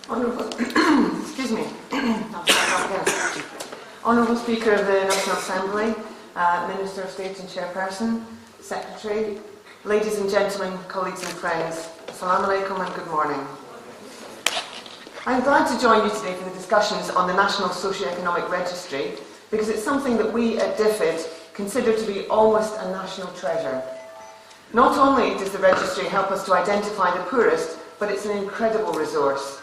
Honourable, excuse me. Honourable Speaker of the National Assembly, Minister of State and Chairperson, Secretary, ladies and gentlemen, colleagues and friends, Assalamu alaikum and good morning. I am glad to join you today for the discussions on the National Socio-Economic Registry because it's something that we at DFID consider to be almost a national treasure. Not only does the registry help us to identify the poorest, but it's an incredible resource.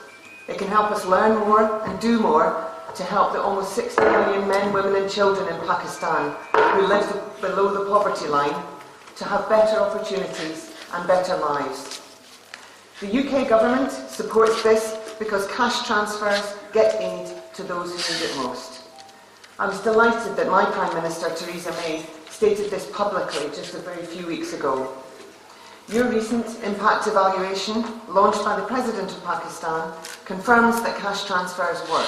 It can help us learn more and do more to help the almost 60 million men, women and children in Pakistan who live below the poverty line to have better opportunities and better lives. The UK government supports this because cash transfers get aid to those who need it most. I was delighted that my Prime Minister, Theresa May, stated this publicly just a very few weeks ago. Your recent impact evaluation, launched by the President of Pakistan, confirms that cash transfers work.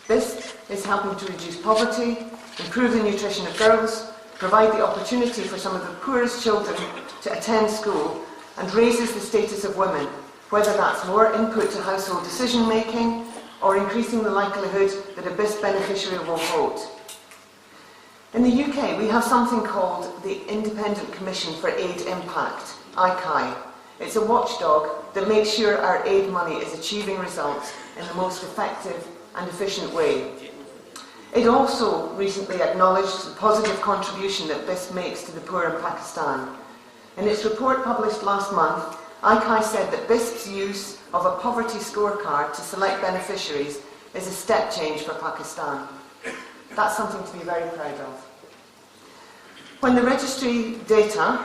This is helping to reduce poverty, improve the nutrition of girls, provide the opportunity for some of the poorest children to attend school, and raises the status of women, whether that's more input to household decision-making or increasing the likelihood that a BISP beneficiary will vote. In the UK, we have something called the Independent Commission for Aid Impact, ICAI. It's a watchdog that makes sure our aid money is achieving results in the most effective and efficient way. It also recently acknowledged the positive contribution that BISP makes to the poor in Pakistan. In its report published last month, ICAI said that BISP's use of a poverty scorecard to select beneficiaries is a step change for Pakistan. That's something to be very proud of. When the registry data,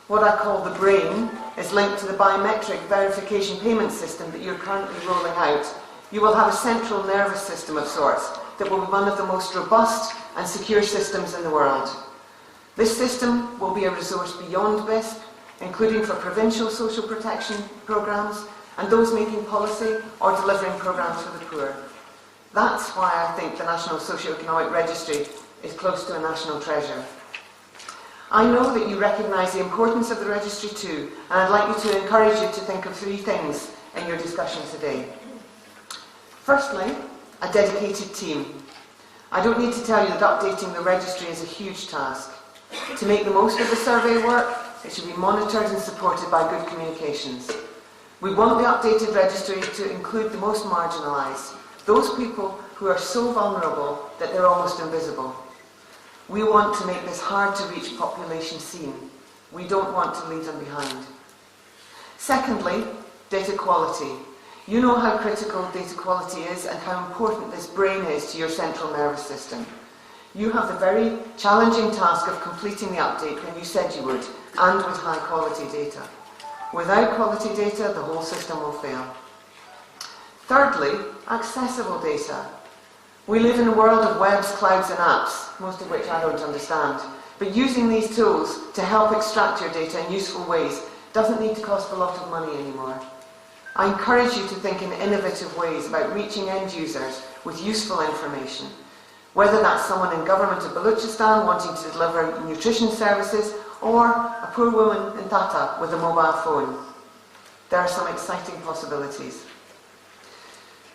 what I call the brain, is linked to the biometric verification payment system that you're currently rolling out, you will have a central nervous system of sorts that will be one of the most robust and secure systems in the world. This system will be a resource beyond BISP, including for provincial social protection programmes and those making policy or delivering programmes for the poor. That's why I think the National Socio-Economic Registry is close to a national treasure. I know that you recognise the importance of the registry too, and I'd like you to encourage you to think of three things in your discussion today. Firstly, a dedicated team. I don't need to tell you that updating the registry is a huge task. To make the most of the survey work, it should be monitored and supported by good communications. We want the updated registry to include the most marginalised, those people who are so vulnerable that they're almost invisible. We want to make this hard-to-reach population seen. We don't want to leave them behind. Secondly, data quality. You know how critical data quality is and how important this brain is to your central nervous system. You have the very challenging task of completing the update when you said you would, and with high-quality data. Without quality data, the whole system will fail. Thirdly, accessible data. We live in a world of webs, clouds and apps, most of which I don't understand. But using these tools to help extract your data in useful ways doesn't need to cost a lot of money anymore. I encourage you to think in innovative ways about reaching end users with useful information, whether that's someone in government of Balochistan wanting to deliver nutrition services or a poor woman in Tata with a mobile phone. There are some exciting possibilities.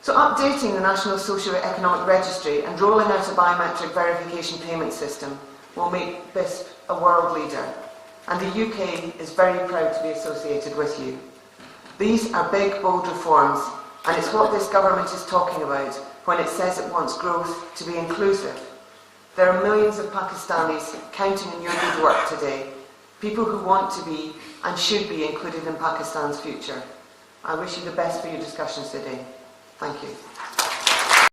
So updating the National Socio-Economic Registry and rolling out a biometric verification payment system will make BISP a world leader, and the UK is very proud to be associated with you. These are big, bold reforms, and it's what this government is talking about when it says it wants growth to be inclusive. There are millions of Pakistanis counting on your good work today, people who want to be and should be included in Pakistan's future. I wish you the best for your discussions today. Thank you.